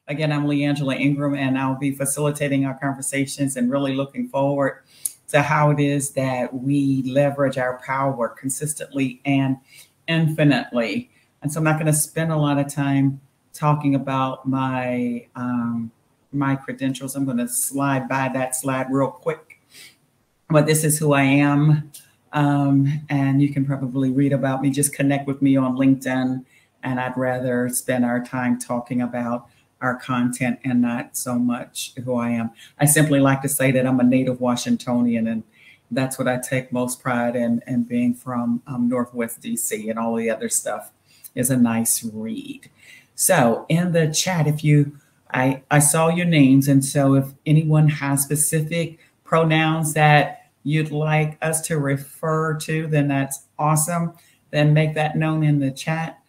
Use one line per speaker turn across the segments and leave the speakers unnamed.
Again, I'm Leangela Ingram, and I'll be facilitating our conversations and really looking forward to how it is that we leverage our power consistently and infinitely. And so I'm not going to spend a lot of time talking about my my credentials. I'm going to slide by that slide real quick. But this is who I am. And you can probably read about me. Just connect with me on LinkedIn. And I'd rather spend our time talking about our content and not so much who I am. I simply like to say that I'm a native Washingtonian, and that's what I take most pride in, and being from Northwest DC, and all the other stuff is a nice read. So in the chat, I saw your names, and so if anyone has specific pronouns that you'd like us to refer to, then that's awesome. Then make that known in the chat.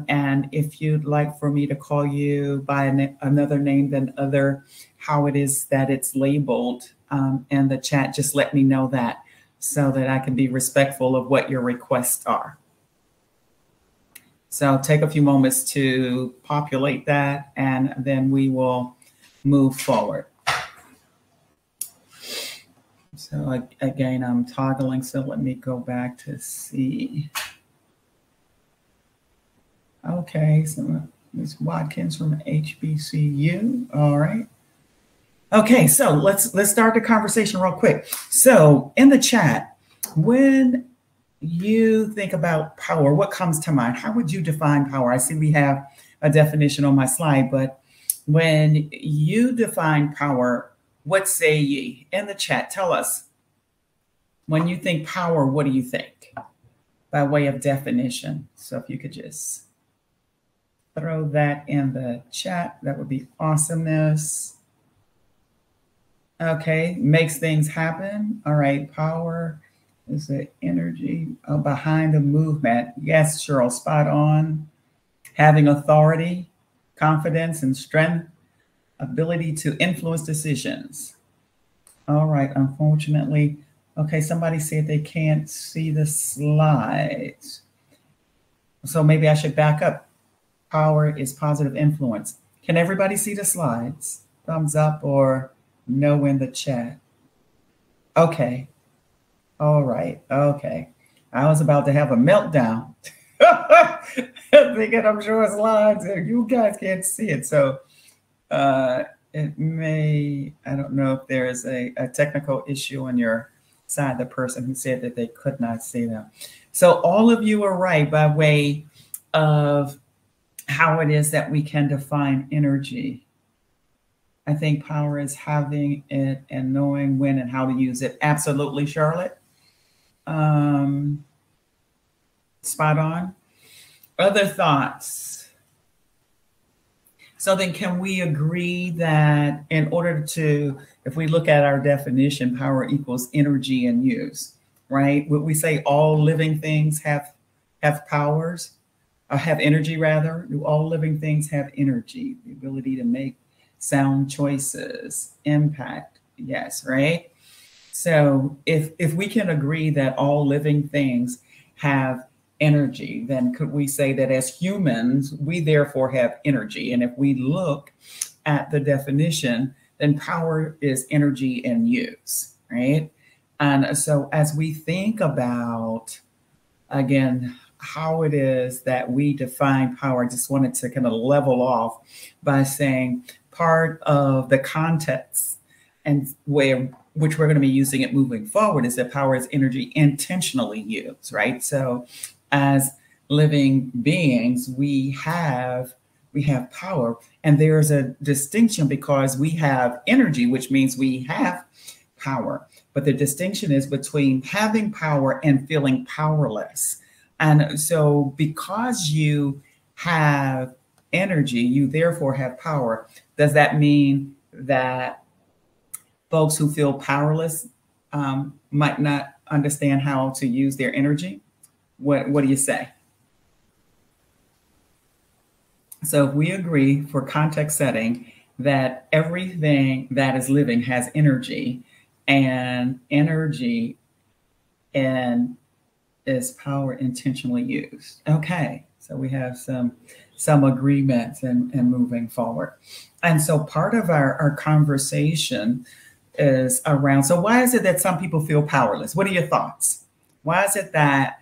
And if you'd like for me to call you by another name than how it is that it's labeled in the chat, just let me know that so that I can be respectful of what your requests are. So take a few moments to populate that, and then we will move forward. So again, I'm toggling, so let me go back to see. Okay, so Ms. Watkins from HBCU. All right. Okay, so let's start the conversation real quick. So in the chat, when you think about power, what comes to mind? How would you define power? I see we have a definition on my slide, but when you define power, what say ye? In the chat, tell us. When you think power, what do you think? By way of definition. So if you could just throw that in the chat, that would be awesomeness. Okay, makes things happen. All right, power is the energy behind the movement. Yes, Cheryl, spot on. Having authority, confidence, and strength, ability to influence decisions. All right, unfortunately, okay, somebody said they can't see the slides. So maybe I should back up. Power is positive influence. Can everybody see the slides? Thumbs up or no in the chat. Okay. All right. Okay. I was about to have a meltdown. Thinking I'm sure slides. You guys can't see it. So it may, I don't know if there is a technical issue on your side, the person who said that they could not see them. So all of you are right by way of how it is that we can define energy. I think power is having it and knowing when and how to use it. Absolutely, Charlotte. Spot on. Other thoughts? So then can we agree that in order to, if we look at our definition, power equals energy and use, right? Would we say all living things have powers? Have energy rather? Do all living things have energy? The ability to make sound choices, impact, yes, right? So if we can agree that all living things have energy, then could we say that as humans, we therefore have energy? And if we look at the definition, then power is energy and use, right? And so as we think about, again, how it is that we define power, I just wanted to kind of level off by saying part of the context and which we're going to be using it moving forward is that power is energy intentionally used, right? So as living beings, we have power, and there's a distinction because we have energy, which means we have power. But the distinction is between having power and feeling powerless. And so because you have energy, you therefore have power. Does that mean that folks who feel powerless might not understand how to use their energy? What do you say? So if we agree for context setting that everything that is living has energy, and energy and is power intentionally used. Okay, So we have some agreements and moving forward. And so part of our conversation is around, so why is it that some people feel powerless? What are your thoughts? Why is it that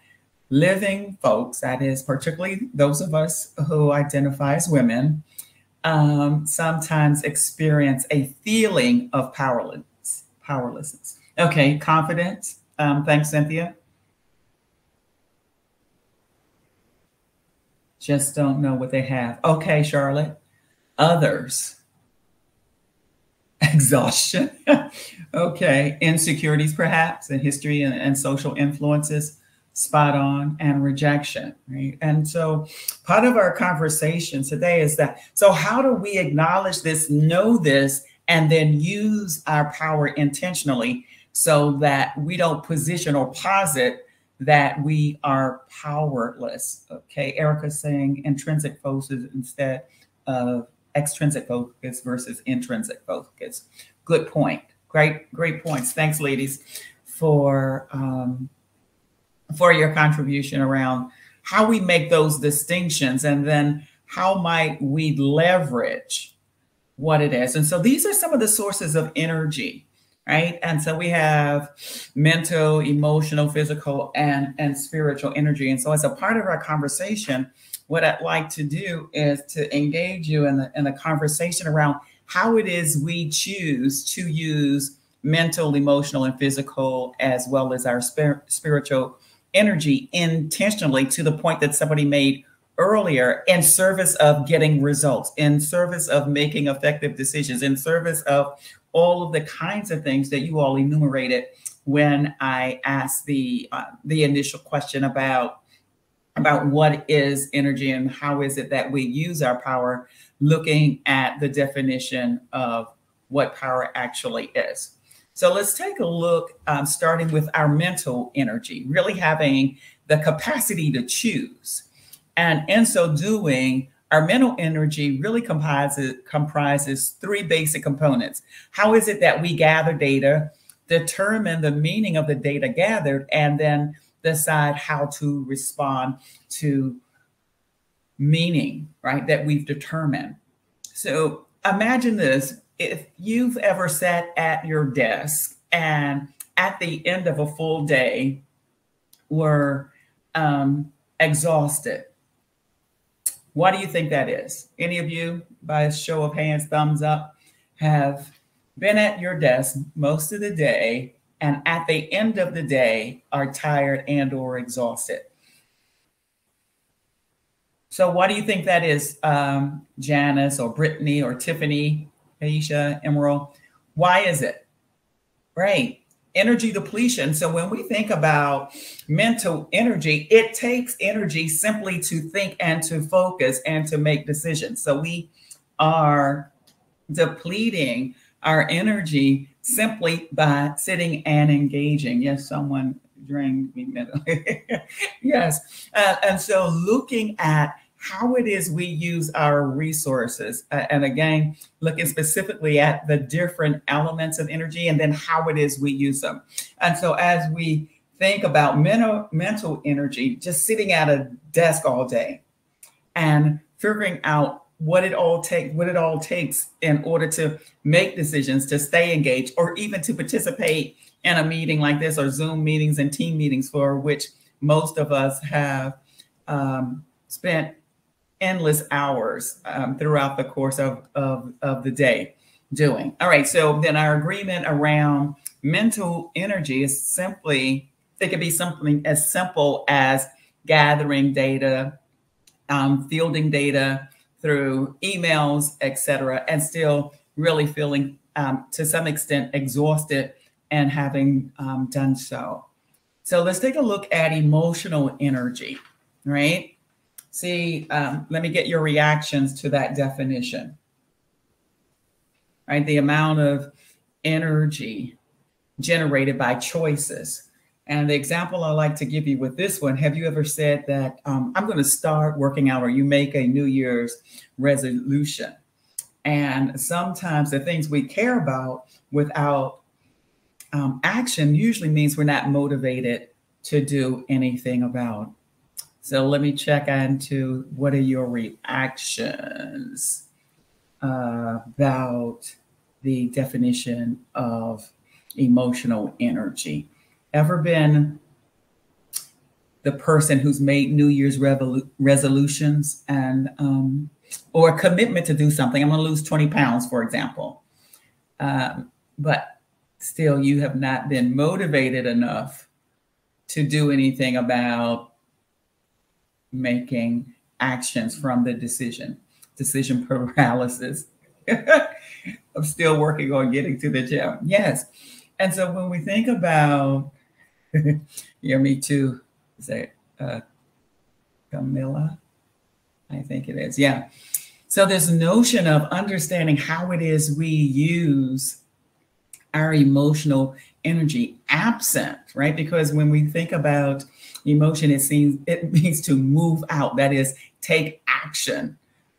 living folks, that is particularly those of us who identify as women, sometimes experience a feeling of powerlessness? Okay, confidence. Thanks, Cynthia. Just don't know what they have. Okay, Charlotte. Others. Exhaustion. Okay. Insecurities, perhaps, in history and social influences. Spot on. And rejection. Right. And so part of our conversation today is that, so how do we acknowledge this, know this, and then use our power intentionally so that we don't position or posit that we are powerless? Okay. Erica's saying intrinsic focus instead of extrinsic focus versus intrinsic focus. Good point. Great points. Thanks, ladies, for your contribution around how we make those distinctions, and then how might we leverage what it is. And so these are some of the sources of energy, right? And so we have mental, emotional, physical, and spiritual energy. And so as a part of our conversation, what I'd like to do is to engage you in the conversation around how it is we choose to use mental, emotional, and physical, as well as our spiritual energy intentionally, to the point that somebody made earlier, in service of getting results, in service of making effective decisions, in service of all of the kinds of things that you all enumerated when I asked the initial question about what is energy and how is it that we use our power, looking at the definition of what power actually is. So let's take a look, starting with our mental energy, really having the capacity to choose. And in so doing, our mental energy really comprises three basic components. How is it that we gather data, determine the meaning of the data gathered, and then decide how to respond to meaning, right, that we've determined. So imagine this: if you've ever sat at your desk and at the end of a full day were exhausted, what do you think that is? Any of you, by a show of hands, thumbs up, have been at your desk most of the day and at the end of the day are tired and or exhausted? So what do you think that is, Janice or Brittany or Tiffany, Aisha, Emerald? Why is it? Right. Energy depletion. So when we think about mental energy, it takes energy simply to think and to focus and to make decisions. So we are depleting our energy simply by sitting and engaging. Yes, someone drained me mentally. Yes. And so looking at how it is we use our resources, and again, looking specifically at the different elements of energy and then how it is we use them. And so as we think about mental energy, just sitting at a desk all day and figuring out what it all takes in order to make decisions, to stay engaged, or even to participate in a meeting like this, or Zoom meetings and team meetings, for which most of us have spent endless hours throughout the course of the day doing. All right, so then our agreement around mental energy is simply, it could be something as simple as gathering data, fielding data through emails, etc., and still really feeling to some extent exhausted and having done so. So let's take a look at emotional energy, right? See, let me get your reactions to that definition, right? The amount of energy generated by choices. And the example I like to give you with this one: have you ever said that I'm going to start working out, or you make a New Year's resolution? And sometimes the things we care about without action usually means we're not motivated to do anything about. So let me check into what are your reactions about the definition of emotional energy. Ever been the person who's made New Year's resolutions and or a commitment to do something? I'm going to lose 20 pounds, for example. But still, you have not been motivated enough to do anything about making actions from the decision paralysis. I'm still working on getting to the gym. Yes. And so when we think about, yeah, me too. Is that Camilla? I think it is. Yeah. So this notion of understanding how it is we use our emotional energy absent, right? Because when we think about emotion, it means to move out. That is, take action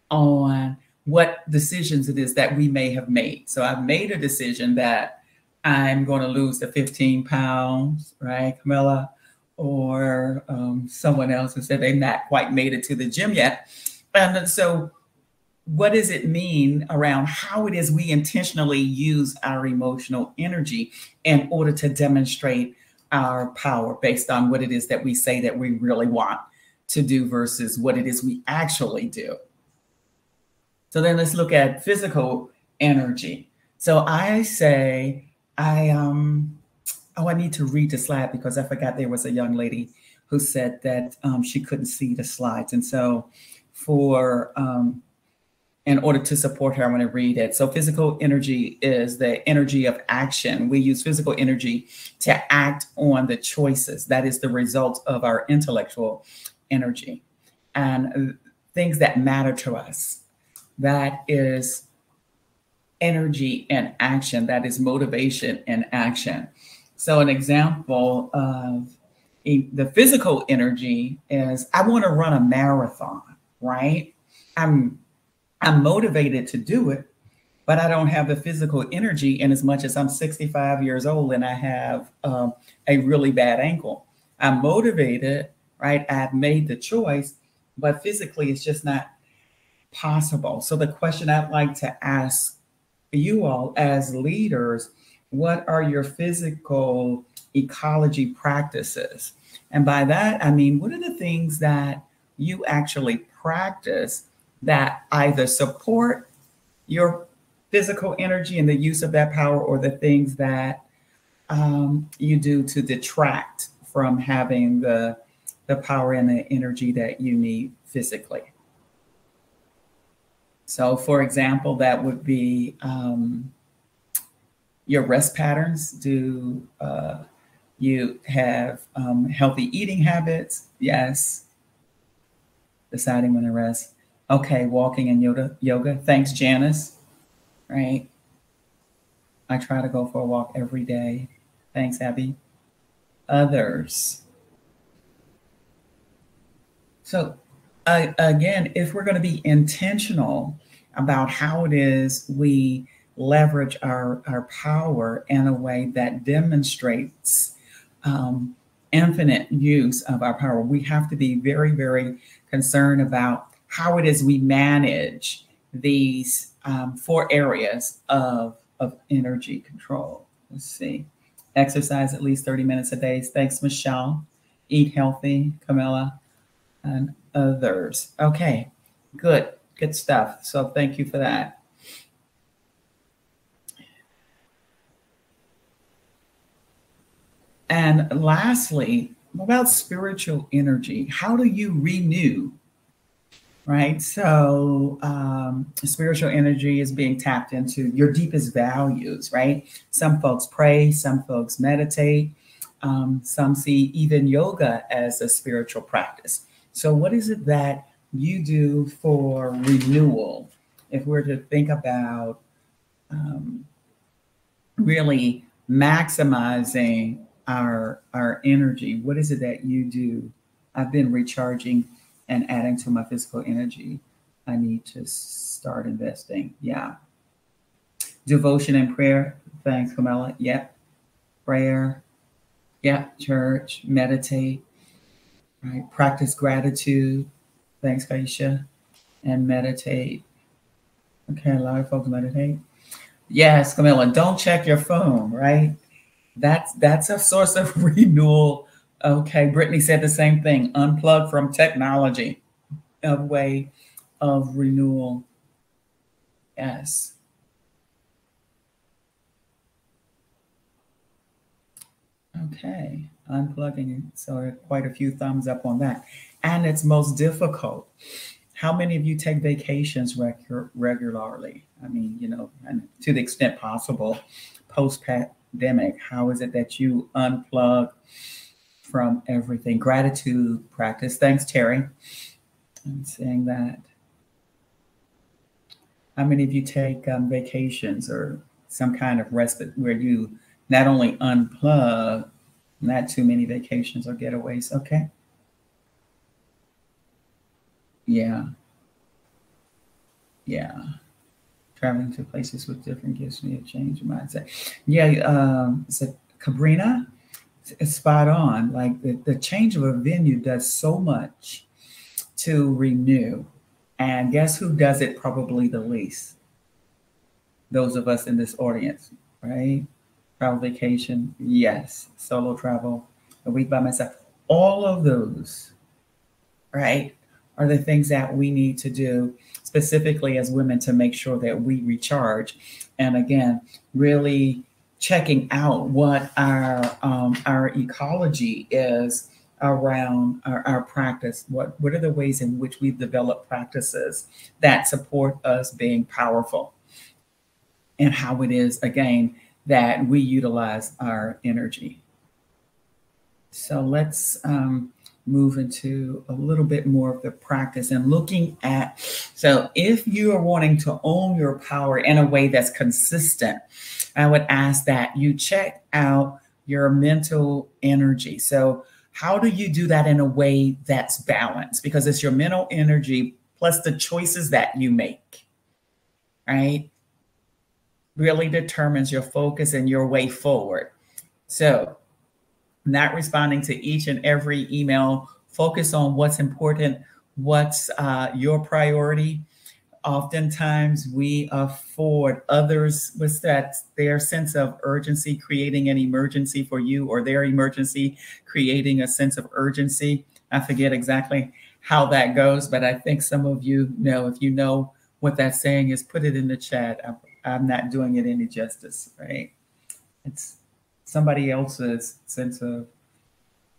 on what decisions it is that we may have made. So I've made a decision that I'm going to lose the 15 pounds, right, Camilla? Or someone else who said they've not quite made it to the gym yet. And so what does it mean around how it is we intentionally use our emotional energy in order to demonstrate our power based on what it is that we say that we really want to do versus what it is we actually do? So then let's look at physical energy. So I say, I need to read the slide because I forgot there was a young lady who said that she couldn't see the slides. And so in order to support her, I'm going to read it. So physical energy is the energy of action. We use physical energy to act on the choices. That is the result of our intellectual energy and things that matter to us. That is energy and action. That is motivation and action. So an example of the physical energy is I want to run a marathon, right? I'm motivated to do it, but I don't have the physical energy in as much as I'm 65 years old and I have a really bad ankle. I'm motivated, right? I've made the choice, but physically it's just not possible. So the question I'd like to ask you all as leaders, what are your physical ecology practices? And by that, I mean, what are the things that you actually practice that either support your physical energy and the use of that power, or the things that you do to detract from having the power and the energy that you need physically? So for example, that would be your rest patterns. Do you have healthy eating habits? Yes. Deciding when to rest. Okay, walking and yoga. Thanks, Janice. Right. I try to go for a walk every day. Thanks, Abby. Others. So again, if we're going to be intentional about how it is we leverage our power in a way that demonstrates infinite use of our power, we have to be very, very concerned about how it is we manage these 4 areas of energy control. Let's see. Exercise at least 30 minutes a day. Thanks, Michelle. Eat healthy, Camilla, and others. Okay, good stuff. So thank you for that. And lastly, about spiritual energy. How do you renew? Right. So spiritual energy is being tapped into your deepest values, right? Some folks pray, some folks meditate, some see even yoga as a spiritual practice. So what is it that you do for renewal? If we're to think about really maximizing our energy, what is it that you do? I've been recharging and adding to my physical energy. I need to start investing. Yeah. Devotion and prayer. Thanks, Camilla. Yep. Prayer. Yep. Church. Meditate. right? Practice gratitude. Thanks, Kaisha. And meditate. Okay, a lot of folks meditate. Yes, Camilla, don't check your phone, right? That's a source of renewal. Okay, Brittany said the same thing. Unplug from technology, a way of renewal. Yes. Okay, unplugging. So quite a few thumbs up on that. And it's most difficult. How many of you take vacations regularly? I mean, you know, and to the extent possible, post-pandemic, how is it that you unplug from everything? Gratitude practice. Thanks, Terry. I'm saying that. How many of you take vacations or some kind of respite where you not only unplug, not too many vacations or getaways? Okay. Yeah. Yeah. Traveling to places with different gifts may have changed your mindset. Yeah. So Cabrina, it's spot on. Like the change of a venue does so much to renew. And guess who does it probably the least? Those of us in this audience, right? Travel vacation, yes. Solo travel, a week by myself. All of those, right, are the things that we need to do specifically as women to make sure that we recharge. And again, really checking out what our ecology is around our practice. What are the ways in which we've developed practices that support us being powerful, and how it is, again, that we utilize our energy. So let's move into a little bit more of the practice and looking at, so if you are wanting to own your power in a way that's consistent, I would ask that you check out your mental energy. So how do you do that in a way that's balanced? Because it's your mental energy plus the choices that you make, right? Really determines your focus and your way forward. So not responding to each and every email, focus on what's important, what's your priority. Oftentimes we afford others with that, their sense of urgency, creating an emergency for you, or their emergency, creating a sense of urgency. I forget exactly how that goes, but I think some of you know. If you know what that saying is, put it in the chat. I'm not doing it any justice, right? It's somebody else's sense of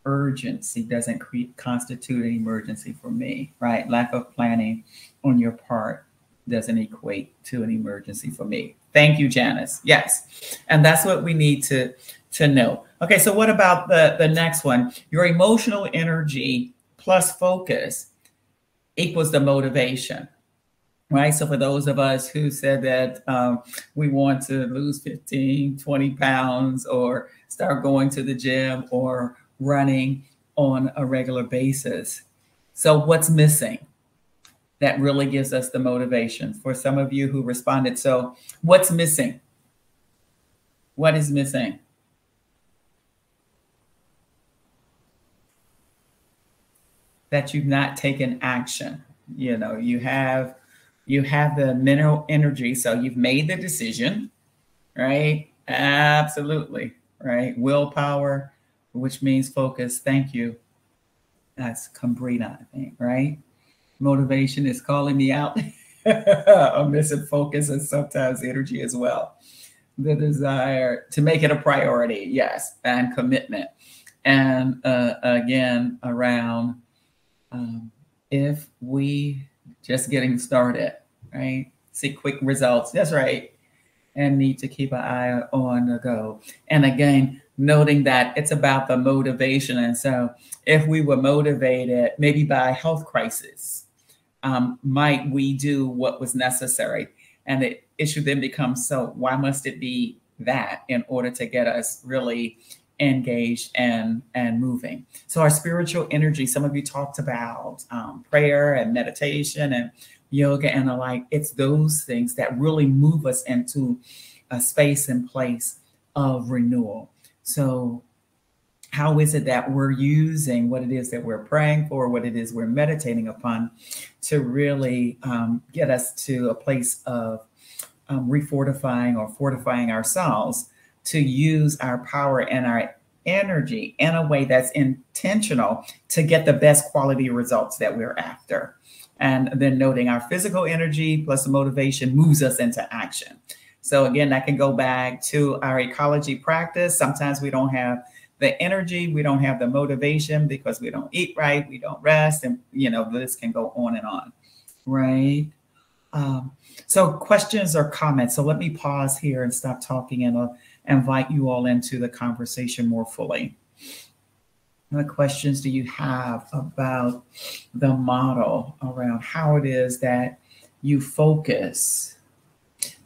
urgency doesn't constitute an emergency for me, right? Lack of planning on your part doesn't equate to an emergency for me. Thank you, Janice. Yes. And that's what we need to know. Okay, so what about the next one? Your emotional energy plus focus equals the motivation, right? So for those of us who said that we want to lose 15, 20 pounds or start going to the gym or running on a regular basis. So what's missing? That really gives us the motivation. For some of you who responded, so what's missing? What is missing? That you've not taken action. You know, you have the mental energy, so you've made the decision, right? Absolutely, right? Willpower, which means focus. Thank you. That's Cambrina, I think, right? Motivation is calling me out. I'm missing focus and sometimes energy as well. The desire to make it a priority, yes, and commitment. And again, around if we just getting started, right? See quick results. That's right. And need to keep an eye on the go. And again, noting that it's about the motivation. And so if we were motivated maybe by a health crisis, might we do what was necessary? And the issue then becomes, so why must it be that in order to get us really engaged and moving? So our spiritual energy, some of you talked about prayer and meditation and yoga and the like. It's those things that really move us into a space and place of renewal. So how is it that we're using what it is that we're praying for, what it is we're meditating upon to really get us to a place of refortifying or fortifying ourselves to use our power and our energy in a way that's intentional to get the best quality results that we're after. And then noting our physical energy plus the motivation moves us into action. So again, that can go back to our ecology practice. Sometimes we don't have the energy, we don't have the motivation because we don't eat right, we don't rest, and this can go on and on, right? So questions or comments. So let me pause here and stop talking and invite you all into the conversation more fully. What questions do you have about the model around how it is that you focus?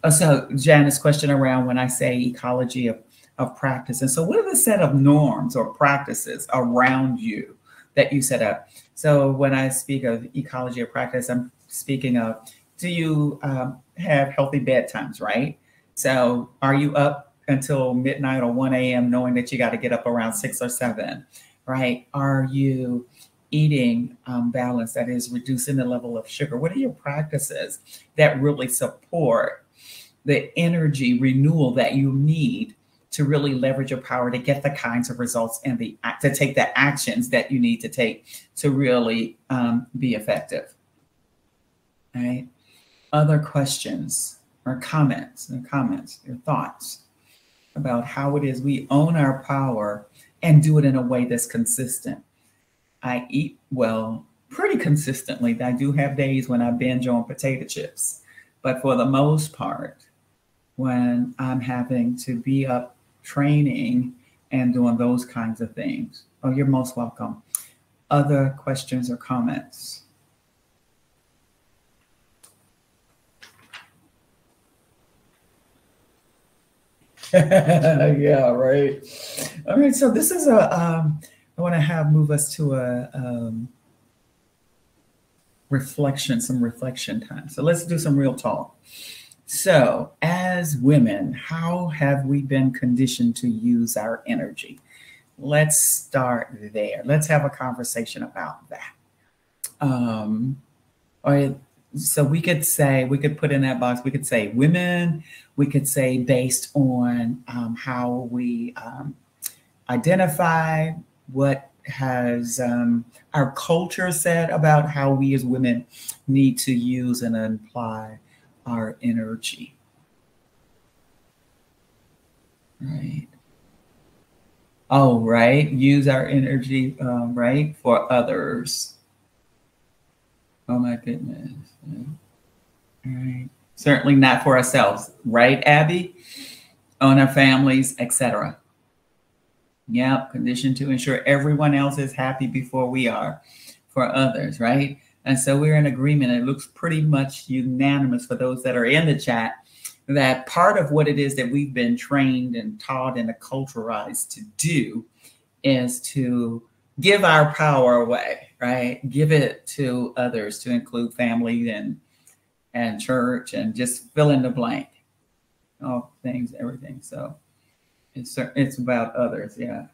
So Janice's question around when I say ecology of practice. And so what are the set of norms or practices around you that you set up? So when I speak of ecology of practice, I'm speaking of, do you have healthy bedtimes, right? So are you up until midnight or 1 a.m. knowing that you got to get up around 6 or 7, right? Are you eating balance, that is reducing the level of sugar? What are your practices that really support the energy renewal that you need to really leverage your power to get the kinds of results and to take the actions that you need to take to really be effective? All right. Other questions or comments, your thoughts about how it is we own our power and do it in a way that's consistent. I eat well pretty consistently. I do have days when I binge on potato chips, but for the most part, when I'm having to be up training and doing those kinds of things. Oh, you're most welcome. Other questions or comments? Yeah, right. All right, so this is I want to move us to a some reflection time. So let's do some real talk. So as women, how have we been conditioned to use our energy? Let's start there. Let's have a conversation about that. So we could put in that box, we could say women, we could say based on how we identify, what has our culture said about how we as women need to use and apply our energy. Right. Oh, right. Use our energy, right, for others. Oh my goodness. All right. Certainly not for ourselves, right, Abby? On our families, etc. Yep. Conditioned to ensure everyone else is happy before we are for others, right? And so we're in agreement. It looks pretty much unanimous for those that are in the chat that part of what it is that we've been trained and taught and acculturized to do is to give our power away, right? Give it to others, to include family and church and just fill in the blank. All things, everything. So it's about others. Yeah.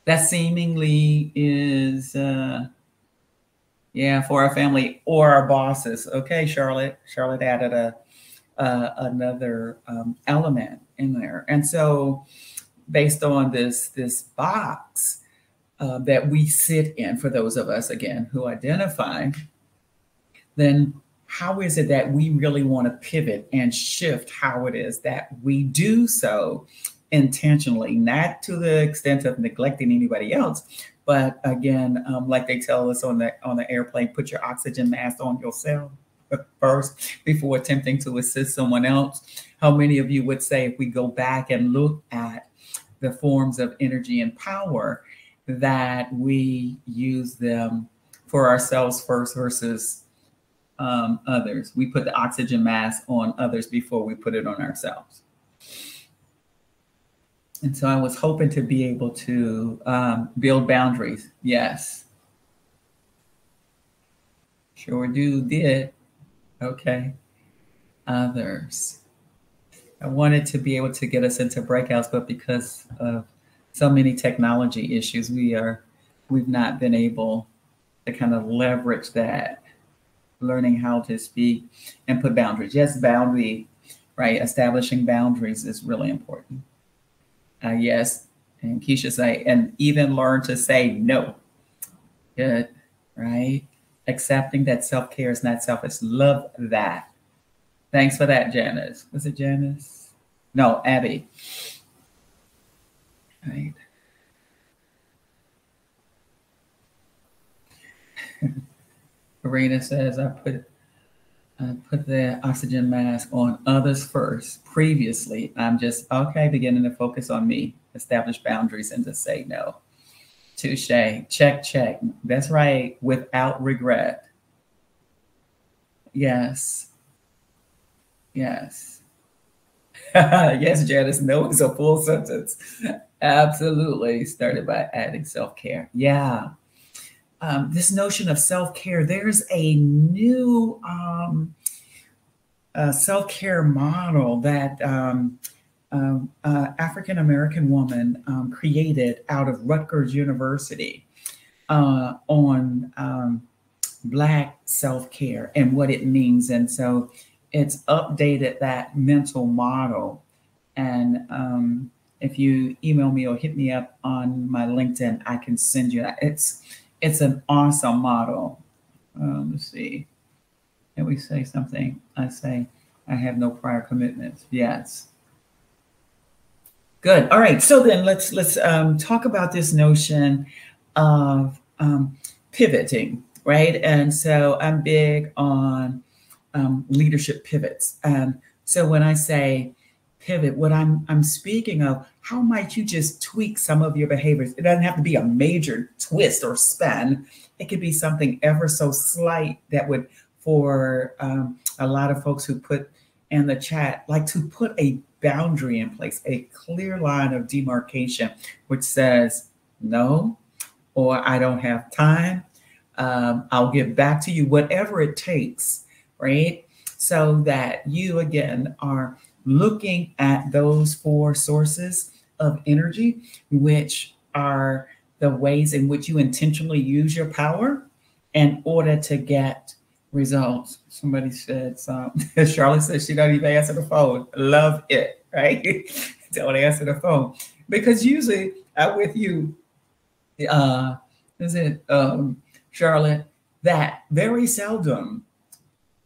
That seemingly is, yeah, for our family or our bosses. Okay, Charlotte. Charlotte added another element in there. And so based on this box that we sit in, for those of us, again, who identify, then how is it that we really want to pivot and shift how it is that we do so intentionally, not to the extent of neglecting anybody else, but again, like they tell us on the airplane, put your oxygen mask on yourself first before attempting to assist someone else. How many of you would say, if we go back and look at the forms of energy and power, that we use them for ourselves first versus others? We put the oxygen mask on others before we put it on ourselves. And so I was hoping to be able to build boundaries. Yes. Sure did. Okay. Others. I wanted to be able to get us into breakouts, but because of So many technology issues. We've not been able to kind of leverage that, learning how to speak and put boundaries. Yes, boundary, right? Establishing boundaries is really important. Yes. And Keisha say, and even learn to say no. Good, right? Accepting that self-care is not selfish. Love that. Thanks for that, Janice. Was it Janice? No, Abby. Right. Karina says, I put the oxygen mask on others first. Previously, I'm just, okay, beginning to focus on me, establish boundaries, and to say no. Touche. Check, check. That's right. Without regret. Yes. Yes. Yes, Janice. No is a full sentence. Absolutely. Started by adding self-care. Yeah. This notion of self-care, there's a new self-care model that African-American woman created out of Rutgers University on Black self-care and what it means. And so it's updated that mental model. And if you email me or hit me up on my LinkedIn, I can send you that. It's an awesome model. Let's see. Can we say something? I say, I have no prior commitments. Yes. Good. All right. So then let's talk about this notion of pivoting, right? And so I'm big on leadership pivots. So when I say pivot, what I'm speaking of, how might you just tweak some of your behaviors? It doesn't have to be a major twist or spin. It could be something ever so slight that would, for a lot of folks who put in the chat, like to put a boundary in place, a clear line of demarcation, which says no, or I don't have time. I'll get back to you, whatever it takes, right? So that you, again, are looking at those 4 sources of energy, which are the ways in which you intentionally use your power in order to get results. Somebody said something. Charlotte says she don't even answer the phone. Love it, right? Don't answer the phone. Because usually I'm with you, is it Charlotte, that very seldom,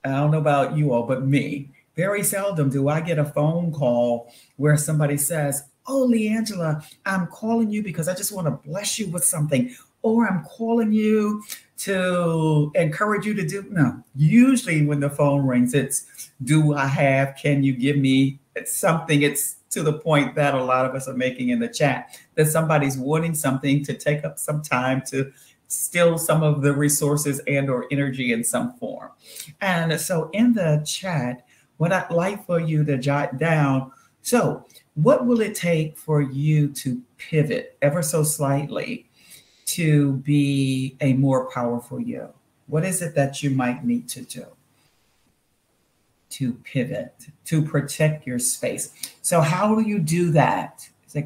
I don't know about you all, but me, very seldom do I get a phone call where somebody says, oh, Leangela, I'm calling you because I just want to bless you with something, or I'm calling you to encourage you to do. No, usually when the phone rings, it's, do I have, can you give me something? It's to the point that a lot of us are making in the chat, that somebody's wanting something to take up some time to steal some of the resources and or energy in some form. And so in the chat, what I'd like for you to jot down, so what will it take for you to pivot ever so slightly to be a more powerful you? What is it that you might need to do to pivot, to protect your space? So how do you do that? Is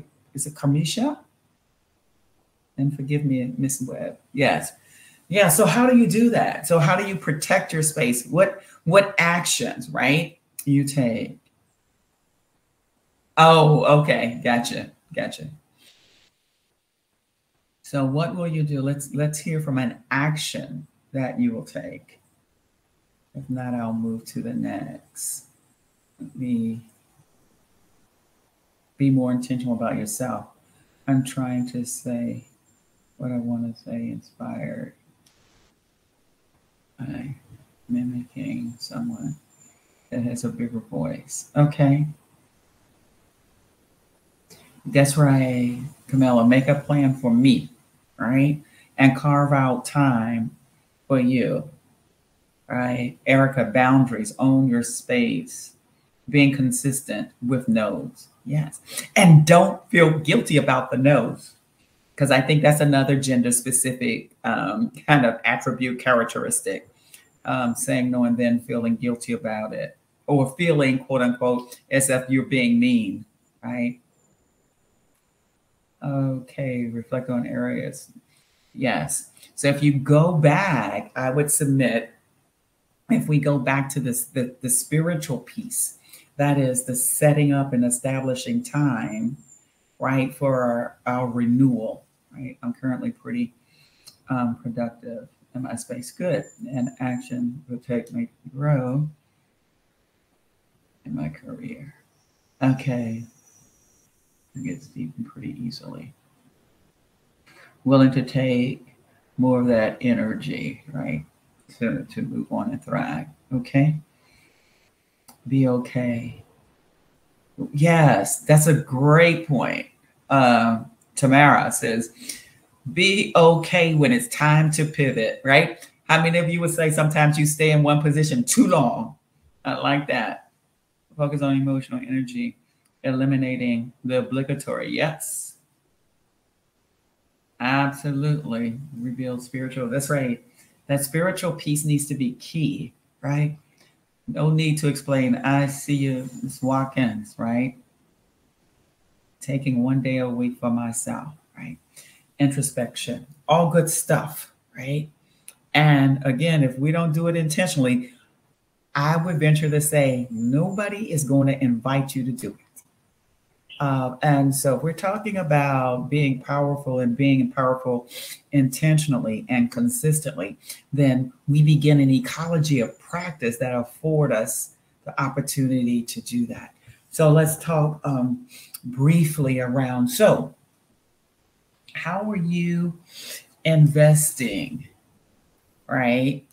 it Kamisha? And forgive me, Miss Webb. Yes. Yeah. So how do you do that? So how do you protect your space? What actions, right, you take? Oh, okay. Gotcha. So what will you do? Let's hear from an action that you will take. If not, I'll move to the next. Let me be more intentional about yourself. I'm trying to say what I want to say, inspired by mimicking someone that has a bigger voice. Okay. That's right, Camilla. Make a plan for me, right? And carve out time for you, right? Erica, boundaries, own your space, being consistent with no's. Yes. And don't feel guilty about the no's, because I think that's another gender specific kind of attribute characteristic, saying no and then feeling guilty about it, or feeling, quote unquote, as if you're being mean, right? Okay, reflect on areas. Yes. So if you go back, I would submit, if we go back to this, the spiritual piece, that is the setting up and establishing time, right, for our renewal, right? I'm currently pretty productive in my space. Good. And action will take me to grow in my career. Okay. It gets deep pretty easily. Willing to take more of that energy, right? To move on and thrive. Okay. Be okay. Yes, that's a great point. Tamara says, be okay when it's time to pivot, right? How many of you would say sometimes you stay in one position too long? I like that. Focus on emotional energy, eliminating the obligatory. Yes, absolutely. Reveal spiritual. That's right. That spiritual piece needs to be key, right? No need to explain. I see you, Ms. Watkins, right? Taking one day a week for myself, right? Introspection, all good stuff, right? And again, if we don't do it intentionally, I would venture to say nobody is going to invite you to do it. And so if we're talking about being powerful and being powerful intentionally and consistently, then we begin an ecology of practice that afford us the opportunity to do that. So let's talk briefly around, so how are you investing, right,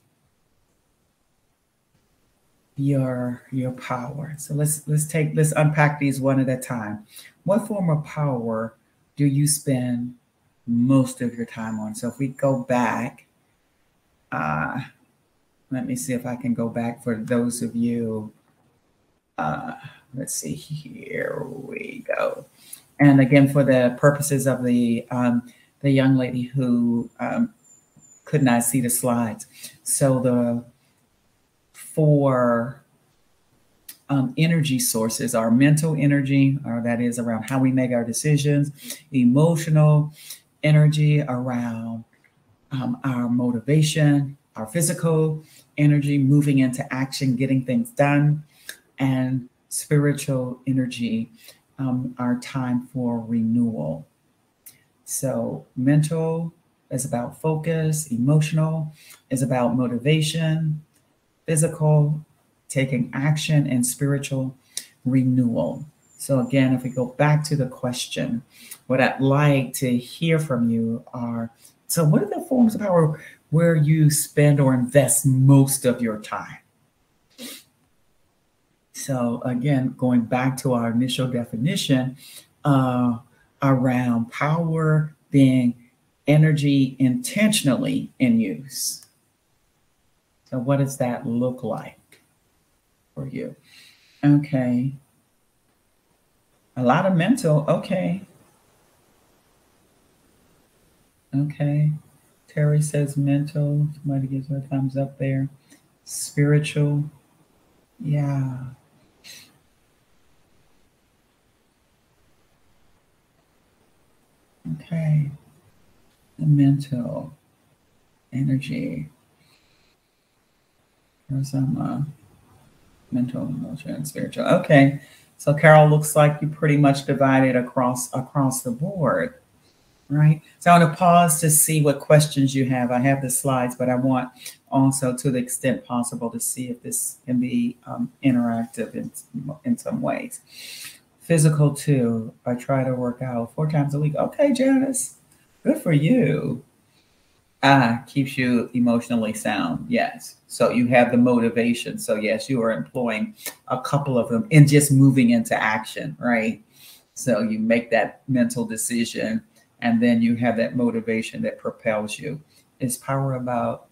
your power? So let's unpack these one at a time. What form of power do you spend most of your time on? So if we go back, let me see if I can go back for those of you. Let's see, here we go. And again, for the purposes of the young lady who could not see the slides, so the four energy sources are mental energy, or that is around how we make our decisions, emotional energy around our motivation, our physical energy, moving into action, getting things done, and spiritual energy, our time for renewal. So mental is about focus, emotional is about motivation, physical, taking action, and spiritual renewal. So again, if we go back to the question, what I'd like to hear from you are, so what are the forms of power where you spend or invest most of your time? So again, going back to our initial definition around power being energy intentionally in use. So what does that look like for you? Okay. A lot of mental. Okay. Okay. Terry says mental. Somebody gives her a thumbs up there. Spiritual. Yeah. Okay. The mental energy. There's some mental, emotional, and spiritual. Okay. So Carol, looks like you pretty much divided across the board, right? So I want to pause to see what questions you have. I have the slides, but I want also, to the extent possible, to see if this can be interactive in some ways. Physical too. I try to work out 4 times a week. Okay, Janice, good for you. Keeps you emotionally sound. Yes. So you have the motivation. So yes, you are employing a couple of them and just moving into action, right? So you make that mental decision and then you have that motivation that propels you. Is power about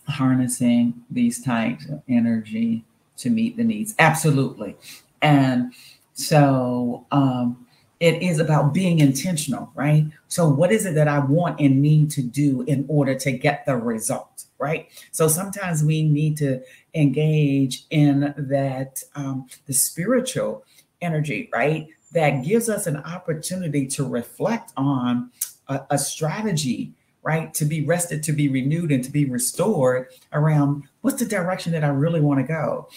harnessing these types of energy to meet the needs? Absolutely. And so it is about being intentional, right? So what is it that I want and need to do in order to get the result, right? So sometimes we need to engage in that, the spiritual energy, right? that gives us an opportunity to reflect on a strategy, right? To be rested, to be renewed, and to be restored around what's the direction that I really want to go.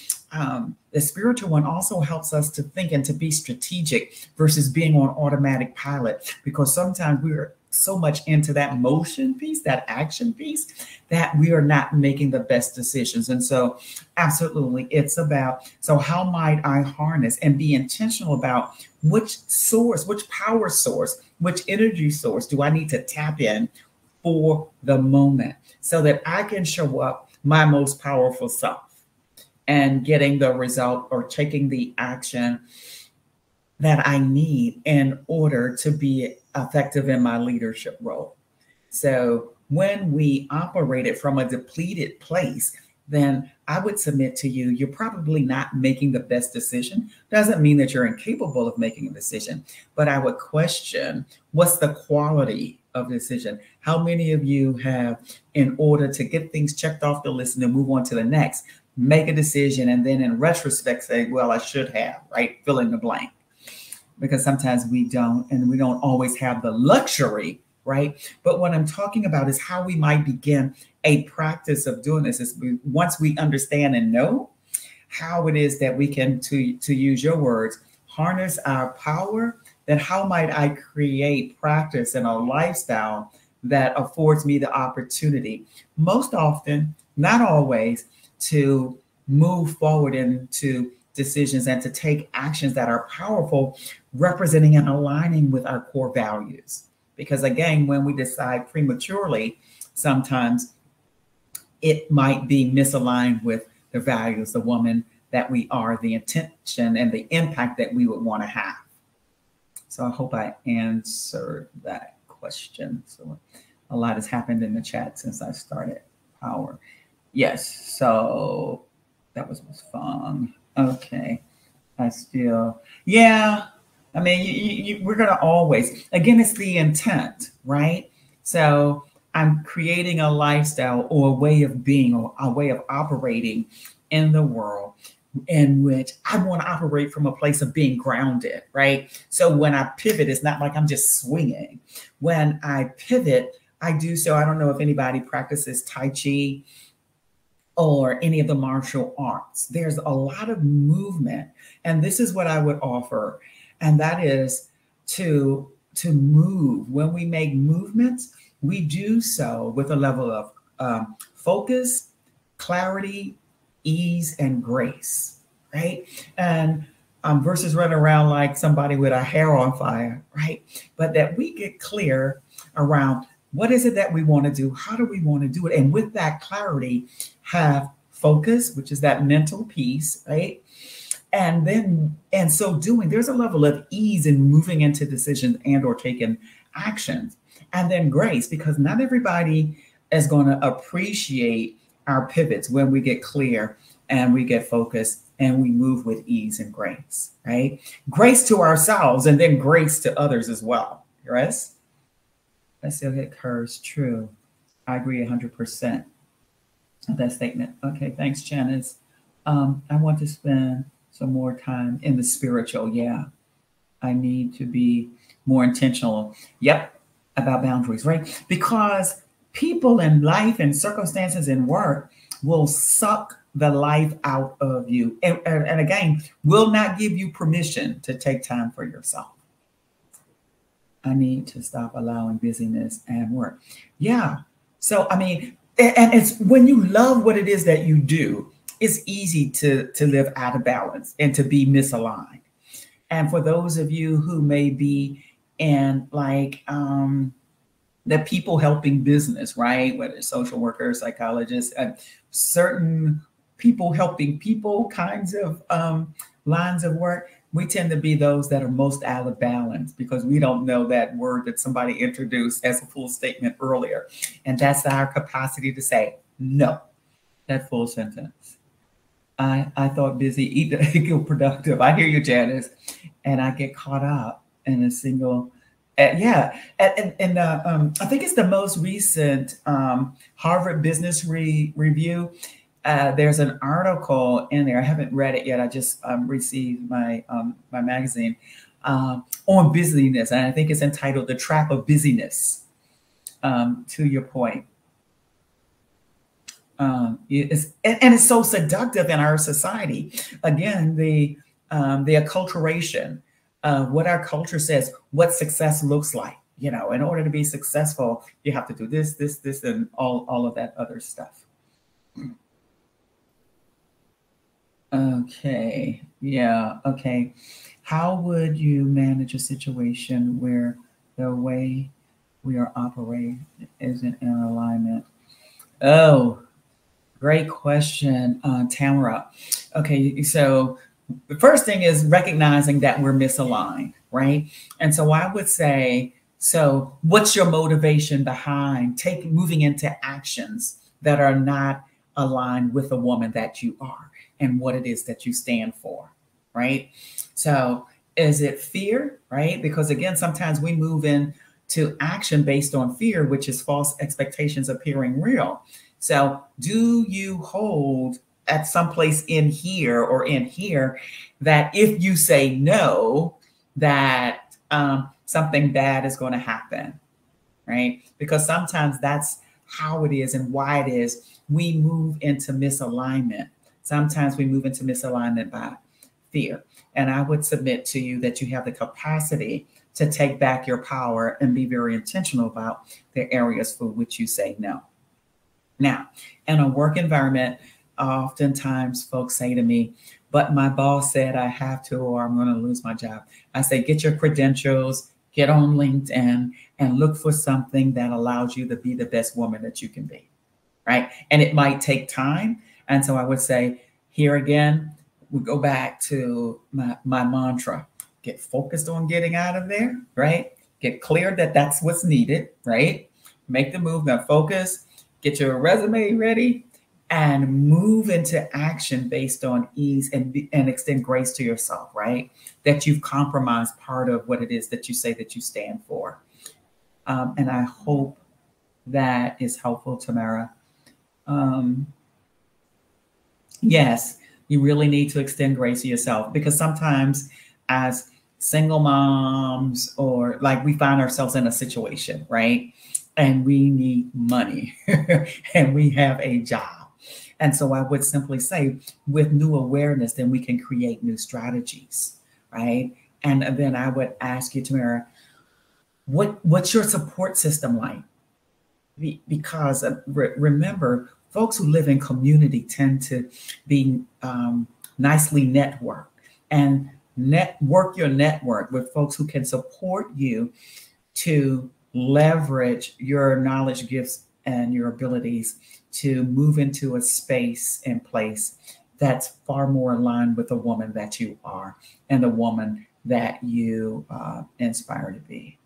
The spiritual one also helps us to think and to be strategic versus being on automatic pilot, because sometimes we're so much into that motion piece, that action piece, that we are not making the best decisions. And so absolutely, it's about, so how might I harness and be intentional about which source, which power source, which energy source do I need to tap in for the moment so that I can show up my most powerful self and getting the result or taking the action that I need in order to be effective in my leadership role. So when we operate it from a depleted place, then I would submit to you, you're probably not making the best decision. Doesn't mean that you're incapable of making a decision, but I would question, what's the quality of decision? How many of you have, in order to get things checked off the list and then move on to the next, make a decision and then in retrospect say, well, I should have, right? Fill in the blank. Because sometimes we don't, and we don't always have the luxury, right? But what I'm talking about is how we might begin a practice of doing this is once we understand and know how it is that we can, to use your words, harness our power, then how might I create practice and a lifestyle that affords me the opportunity, most often, not always, to move forward into decisions and to take actions that are powerful, representing and aligning with our core values. Because again, when we decide prematurely, sometimes it might be misaligned with the values, the woman that we are, the intention and the impact that we would want to have. So I hope I answered that question. So a lot has happened in the chat since I started Power. Yes, so that was fun. Okay, I still, yeah. I mean, we're going to always, again, it's the intent, right? So I'm creating a lifestyle or a way of being or a way of operating in the world in which I want to operate from a place of being grounded, right? So when I pivot, it's not like I'm just swinging. When I pivot, I do so. I don't know if anybody practices Tai Chi or any of the martial arts. There's a lot of movement. And this is what I would offer. And that is to move. When we make movements, we do so with a level of focus, clarity, ease, and grace, right? And versus running around like somebody with a hair on fire, right? But that we get clear around what is it that we want to do? How do we want to do it? And with that clarity, have focus, which is that mental piece, right? And then, and so doing, there's a level of ease in moving into decisions and or taking actions. And then grace, because not everybody is going to appreciate our pivots when we get clear and we get focused and we move with ease and grace, right? Grace to ourselves and then grace to others as well, yes? I still get curves, true. I agree 100% of that statement. Okay, thanks, Janice. I want to spend some more time in the spiritual. Yeah, I need to be more intentional. Yep, about boundaries, right? Because people in life and circumstances and work will suck the life out of you. And again, will not give you permission to take time for yourself. I need to stop allowing busyness and work. Yeah. So, I mean, and it's when you love what it is that you do, it's easy to live out of balance and to be misaligned. And for those of you who may be in like the people helping business, right? Whether it's social workers, psychologists, certain people helping people kinds of lines of work, we tend to be those that are most out of balance because we don't know that word that somebody introduced as a full statement earlier. And that's our capacity to say no, that full sentence. I thought busy equal productive. I hear you, Janice. And I get caught up in a single, yeah. And I think it's the most recent Harvard Business Review. There's an article in there. I haven't read it yet. I just received my my magazine. on busyness. And I think it's entitled The Trap of Busyness, to your point. It's so seductive in our society. Again, the acculturation of what our culture says, what success looks like. You know, in order to be successful, you have to do this, this, this, and all of that other stuff. Okay. Yeah. Okay. How would you manage a situation where the way we are operating isn't in alignment? Oh, great question, Tamara. Okay, so the first thing is recognizing that we're misaligned, right? And so I would say, so what's your motivation behind moving into actions that are not aligned with the woman that you are and what it is that you stand for, right? So is it fear, right? Because again, sometimes we move into action based on fear, which is false expectations appearing real. So do you hold at some place in here or in here that if you say no, that something bad is going to happen, right? Because sometimes that's how it is and why it is. We move into misalignment. Sometimes we move into misalignment by fear. And I would submit to you that you have the capacity to take back your power and be very intentional about the areas for which you say no. Now, in a work environment, oftentimes folks say to me, but my boss said I have to, or I'm going to lose my job. I say, get your credentials, get on LinkedIn, and look for something that allows you to be the best woman that you can be, right? And it might take time. And so I would say, here again, we go back to my mantra, get focused on getting out of there, right? Get clear that that's what's needed, right? Make the move, now focus, get your resume ready, and move into action based on ease and extend grace to yourself, right? That you've compromised part of what it is that you say that you stand for. And I hope that is helpful, Tamara. Yes, you really need to extend grace to yourself, because sometimes as single moms, or like we find ourselves in a situation, right? And we need money and we have a job. And so I would simply say, with new awareness, then we can create new strategies, right? And then I would ask you, Tamara, what's your support system like? Because remember, folks who live in community tend to be nicely networked, and work your network with folks who can support you to leverage your knowledge, gifts, and your abilities to move into a space and place that's far more aligned with the woman that you are and the woman that you inspire to be.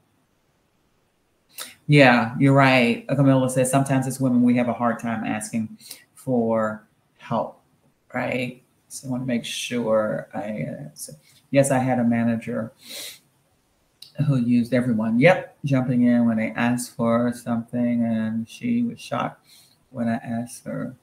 Yeah, you're right. Camilla says sometimes as women, we have a hard time asking for help, right? So I want to make sure yes, I had a manager who used everyone. Yep, jumping in when they asked for something, and she was shocked when I asked her,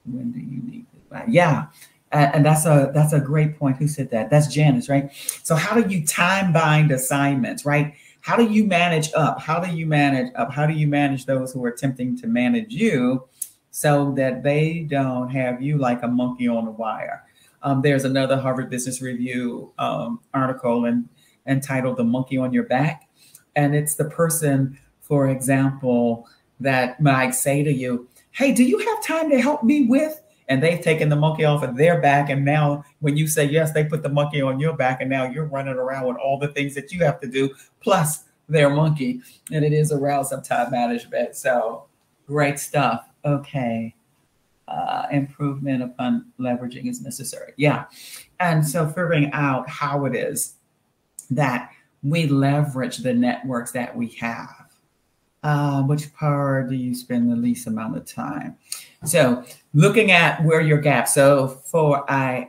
"When do you need to buy?" Yeah, and that's a great point. Who said that? That's Janice, right? So how do you time bind assignments, right? How do you manage up? How do you manage up? How do you manage those who are attempting to manage you so that they don't have you like a monkey on a wire? There's another Harvard Business Review article entitled "The Monkey on Your Back." And it's the person, for example, that might say to you, "Hey, do you have time to help me with?" And they've taken the monkey off of their back. And now when you say yes, they put the monkey on your back. And now you're running around with all the things that you have to do, plus their monkey. And it is around some time management. So great stuff. Okay. Improvement upon leveraging is necessary. Yeah. And so figuring out how it is that we leverage the networks that we have. Which part do you spend the least amount of time? So looking at where your gaps. So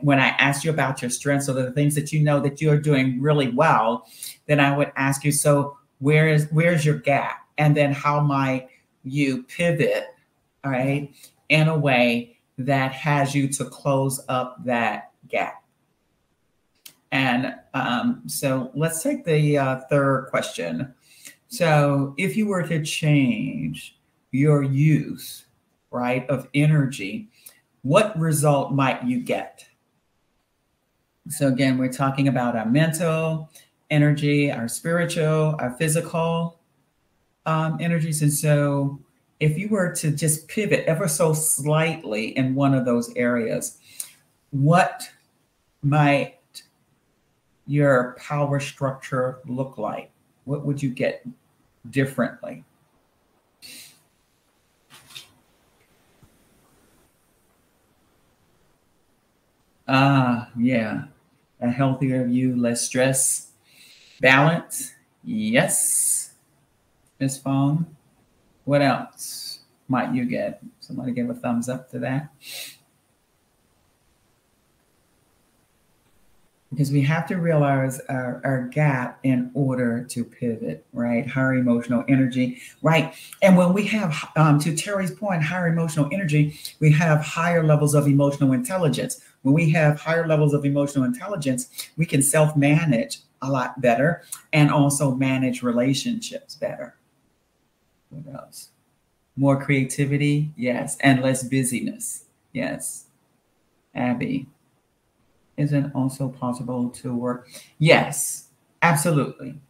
when I asked you about your strengths, so the things that you know that you're doing really well, then I would ask you, so where's your gap? And then how might you pivot, all right, in a way that has you to close up that gap? And so let's take the third question. So if you were to change your use, right, of energy, what result might you get? So again, we're talking about our mental energy, our spiritual, our physical energies. And so if you were to just pivot ever so slightly in one of those areas, what might your power structure look like? What would you get differently? Yeah. A healthier you, less stress, balance. Yes. Miss Fong. What else might you get? Somebody give a thumbs up to that. Because we have to realize our gap in order to pivot, right? Higher emotional energy, right? And when we have, to Terry's point, higher emotional energy, we have higher levels of emotional intelligence. When we have higher levels of emotional intelligence, we can self-manage a lot better and also manage relationships better. What else? More creativity, yes, and less busyness, yes. Abby. Is it also possible to work? Yes, absolutely.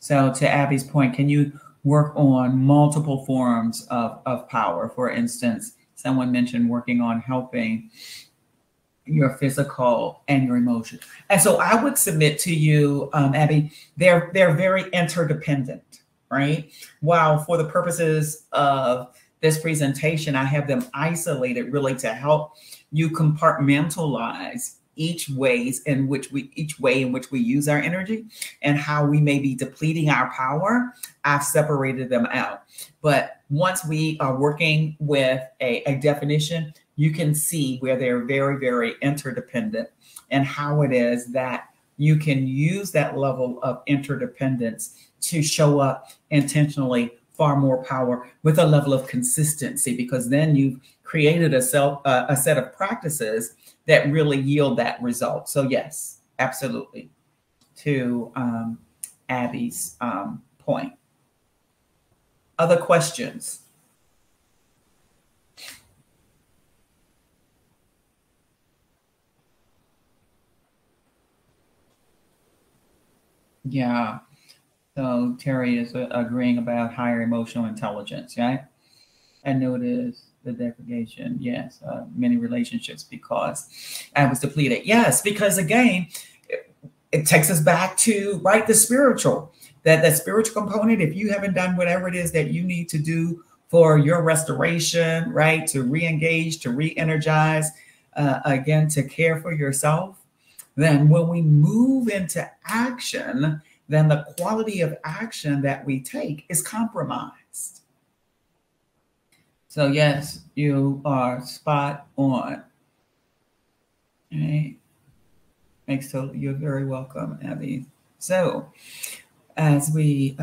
So to Abby's point, can you work on multiple forms of power? For instance, someone mentioned working on helping your physical and your emotion. And so I would submit to you, Abby, they're very interdependent, right? While for the purposes of this presentation, I have them isolated really to help you compartmentalize each way in which we use our energy and how we may be depleting our power. I've separated them out. But once we are working with a definition, you can see where they're very, very interdependent and how it is that you can use that level of interdependence to show up intentionally far more power with a level of consistency, because then you've created a set of practices that really yield that result. So yes, absolutely. To Abby's point. Other questions? Yeah. So Terry is agreeing about higher emotional intelligence, right? I noticed the degradation. Yes, many relationships because I was depleted. Yes, because again, it takes us back to right the spiritual, that spiritual component. If you haven't done whatever it is that you need to do for your restoration, right, to re-engage, to re-energize, again, to care for yourself, then when we move into action, then the quality of action that we take is compromised. So yes, you are spot on. Right. You're very welcome, Abby. So as we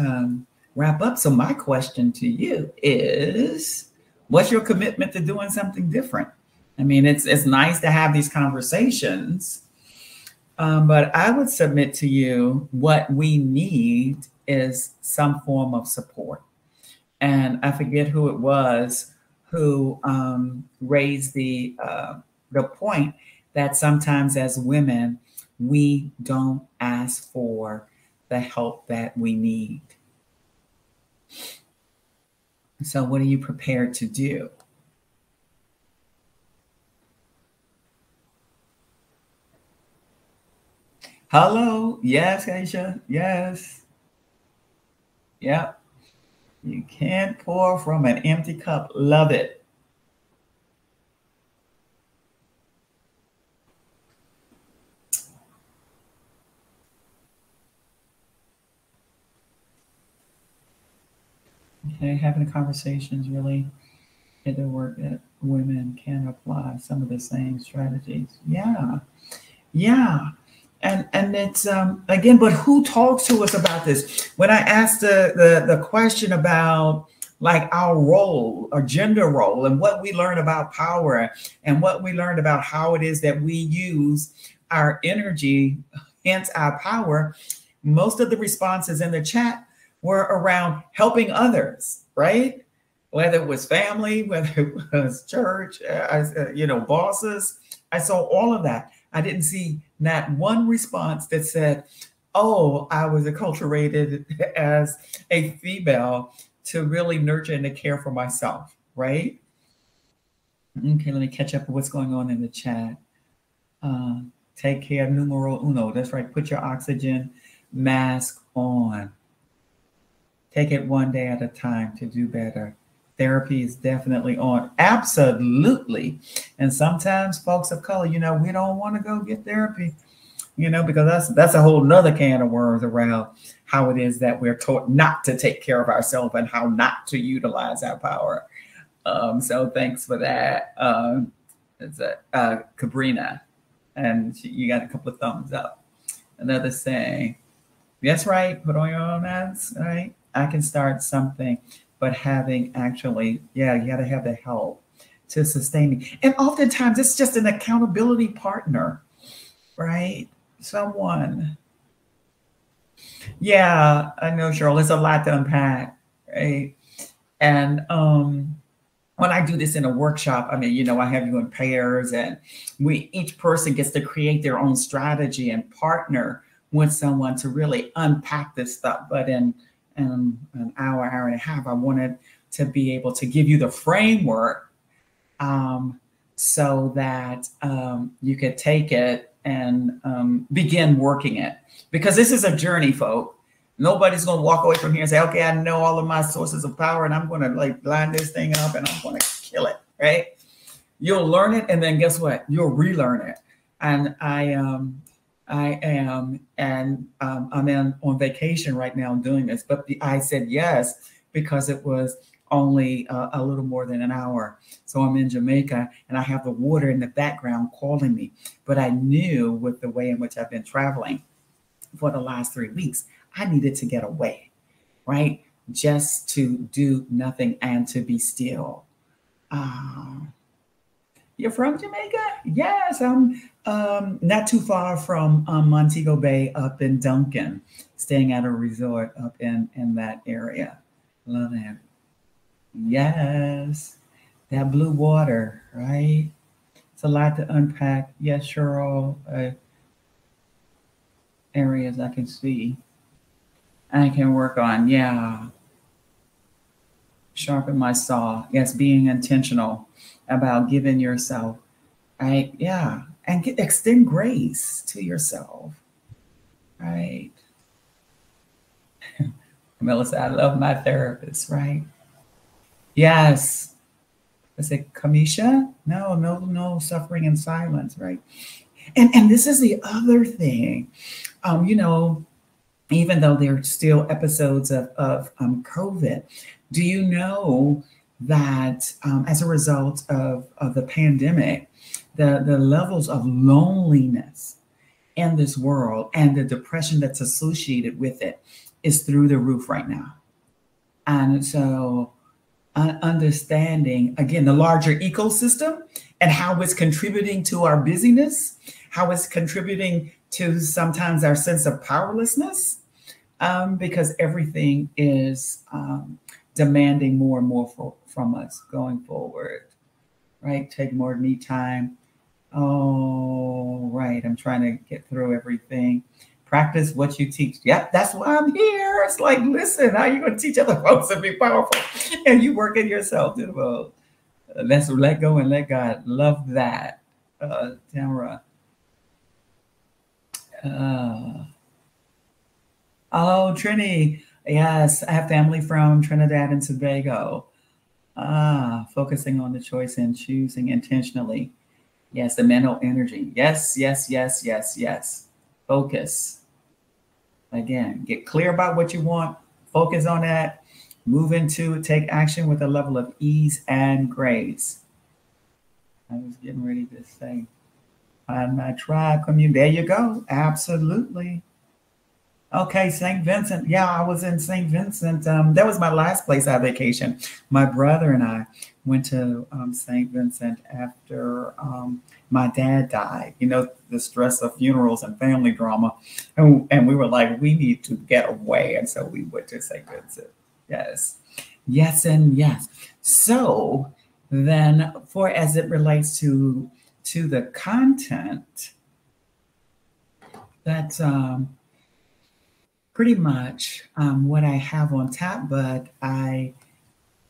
wrap up, so my question to you is, what's your commitment to doing something different? I mean, it's nice to have these conversations, but I would submit to you what we need is some form of support. And I forget who it was who raised the point that sometimes as women, we don't ask for the help that we need. So what are you prepared to do? Hello. Yes, Aisha. Yes. Yep. You can't pour from an empty cup. Love it. Okay, having conversations really in the work that women can apply some of the same strategies. Yeah. Yeah. And it's again, but who talks to us about this? When I asked the question about like our role, our gender role, and what we learned about power and what we learned about how it is that we use our energy, hence our power. Most of the responses in the chat were around helping others, right? Whether it was family, whether it was church, bosses. I saw all of that. I didn't see not one response that said, oh, I was acculturated as a female to really nurture and to care for myself, right? Okay, let me catch up with what's going on in the chat. Take care, numero uno. That's right. Put your oxygen mask on. Take it one day at a time to do better. Therapy is definitely on. Absolutely. And sometimes folks of color, we don't want to go get therapy, because that's a whole nother can of worms around how it is that we're taught not to take care of ourselves and how not to utilize our power. So thanks for that. It's Cabrina, and you got a couple of thumbs up. Another saying, that's right, put on your own ads, right? I can start something, but having actually, you got to have the help to sustain it. And oftentimes it's just an accountability partner, right? Someone. Yeah, I know, Cheryl, it's a lot to unpack, right? And when I do this in a workshop, I have you in pairs, and each person gets to create their own strategy and partner with someone to really unpack this stuff. But in an hour and a half, I wanted to be able to give you the framework so that you could take it and begin working it. Because this is a journey, folks. Nobody's going to walk away from here and say, okay, I know all of my sources of power and I'm going to line this thing up and I'm going to kill it, right? You'll learn it, and then guess what? You'll relearn it. And I'm on vacation right now doing this, but I said yes because it was only a little more than an hour. So I'm in Jamaica and I have the water in the background calling me. But I knew with the way in which I've been traveling for the last 3 weeks, I needed to get away, right? Just to do nothing and to be still. You're from Jamaica? Yes, I'm not too far from Montego Bay up in Duncan, staying at a resort up in that area. Love it. Yes, that blue water, right? It's a lot to unpack. Yes, Cheryl, areas I can see. I can work on, sharpen my saw. Yes, being intentional about giving yourself, right? Yeah, and extend grace to yourself, right? Melissa, I love my therapist, right? Yes. Is it Kamisha? No suffering in silence, right? And this is the other thing, even though there are still episodes of COVID, do you know that as a result of the pandemic, the levels of loneliness in this world and the depression that's associated with it is through the roof right now? And so understanding, again, the larger ecosystem and how it's contributing to our busyness, how it's contributing to sometimes our sense of powerlessness, because everything is demanding more and more from us going forward, right? Take more me time. Oh, right. I'm trying to get through everything. Practice what you teach. Yep, that's why I'm here. It's like, listen, how are you going to teach other folks to be powerful? And you work it yourself, too. Well, let's let go and let God. Love that, Tamara. Oh, Trini. Yes, I have family from Trinidad and Tobago. Focusing on the choice and choosing intentionally. Yes, the mental energy. Yes. Focus. Again, get clear about what you want. Focus on that. Move into it. Take action with a level of ease and grace. I was getting ready to say, find my tribe community. There you go. Absolutely. Okay, St. Vincent. Yeah, I was in St. Vincent. That was my last place I vacationed. My brother and I went to St. Vincent after my dad died. You know, the stress of funerals and family drama. And we were like, we need to get away. And so we went to St. Vincent. Yes. Yes and yes. So then for as it relates to the content, that's pretty much what I have on tap, but I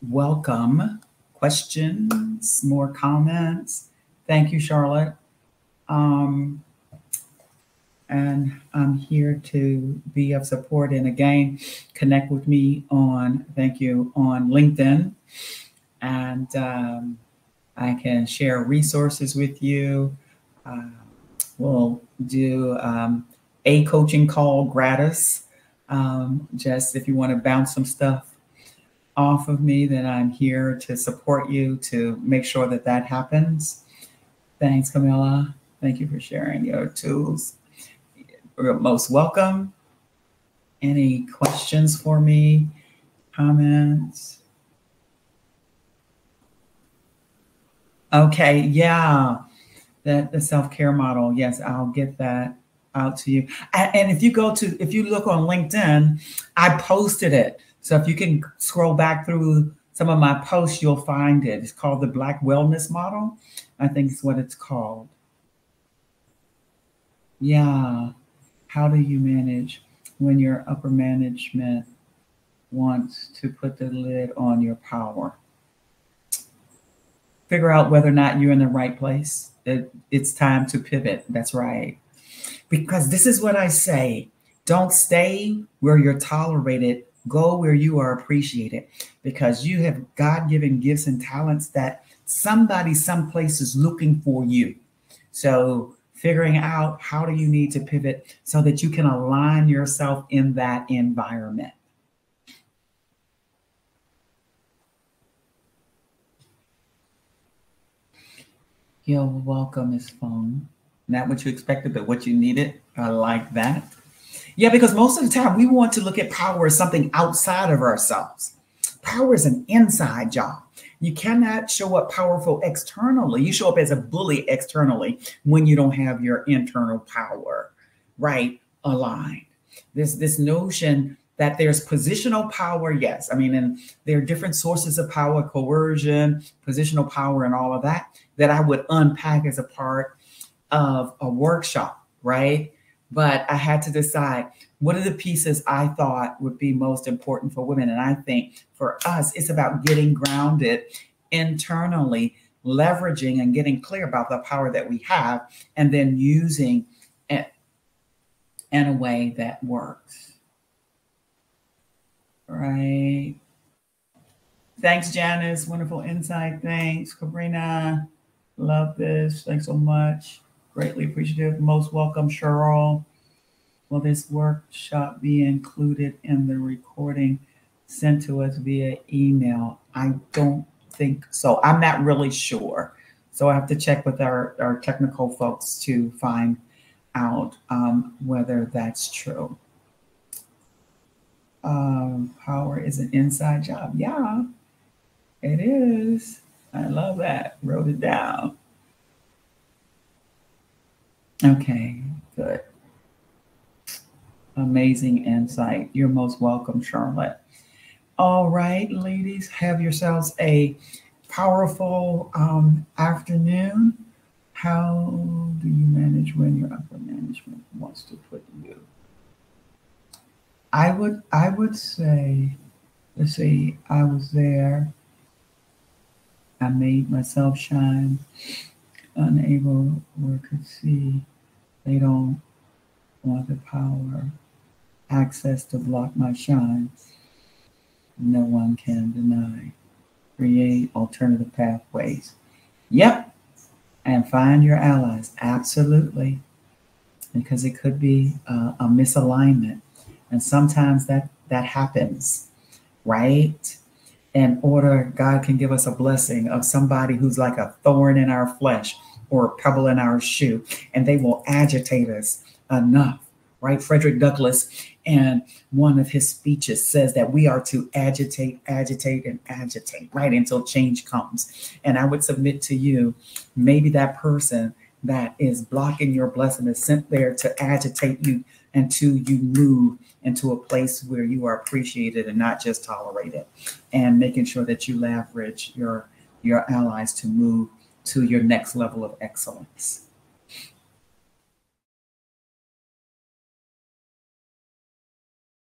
welcome questions, more comments. Thank you, Charlotte. And I'm here to be of support. And again, connect with me on, thank you, on LinkedIn. And I can share resources with you. We'll do a coaching call gratis. Just if you want to bounce some stuff off of me, then I'm here to support you to make sure that that happens. Thanks, Camilla. Thank you for sharing your tools. You're most welcome. Any questions for me? Comments? Okay, yeah, the self-care model. Yes, I'll get that out to you. And if you look on LinkedIn, I posted it. So if you can scroll back through some of my posts, you'll find it. It's called the Black Wellness Model. I think it's what it's called. Yeah. How do you manage when your upper management wants to put the lid on your power? Figure out whether or not you're in the right place. It's time to pivot. That's right. Because this is what I say. Don't stay where you're tolerated. Go where you are appreciated. Because you have God-given gifts and talents that somebody someplace is looking for you. So figuring out how do you need to pivot so that you can align yourself in that environment. You're welcome, Ms. Phone. Not what you expected, but what you needed. I like that. Yeah, because most of the time we want to look at power as something outside of ourselves. Power is an inside job. You cannot show up powerful externally. You show up as a bully externally when you don't have your internal power, right, aligned. This notion that there's positional power, yes. I mean, and there are different sources of power, coercion, positional power, and all of that I would unpack as a part of a workshop, right? But I had to decide what are the pieces I thought would be most important for women. And I think for us, it's about getting grounded internally, leveraging and getting clear about the power that we have, and then using it in a way that works. Right. Thanks, Janice. Wonderful insight. Thanks, Sabrina. Love this. Thanks so much. Greatly appreciative. Most welcome, Cheryl. Will this workshop be included in the recording sent to us via email? I don't think so. I'm not really sure. So I have to check with our technical folks to find out whether that's true. Power is an inside job. Yeah, it is. I love that. Wrote it down. Okay, good. Amazing insight. You're most welcome, Charlotte. All right, ladies, have yourselves a powerful afternoon. How do you manage when your upper management wants to put you? I would say, let's see, I was there. I made myself shine. Unable or could see. They don't want the power, access to block my shine. No one can deny. Create alternative pathways. Yep. And find your allies. Absolutely. Because it could be a misalignment. And sometimes that happens, right? In order, God can give us a blessing of somebody who's like a thorn in our flesh or a pebble in our shoe, and they will agitate us enough right? Frederick Douglass, and one of his speeches says that we are to agitate, agitate, and agitate, right, until change comes. And I would submit to you, maybe that person that is blocking your blessing is sent there to agitate you until you move into a place where you are appreciated and not just tolerated, and making sure that you leverage your allies to move to your next level of excellence.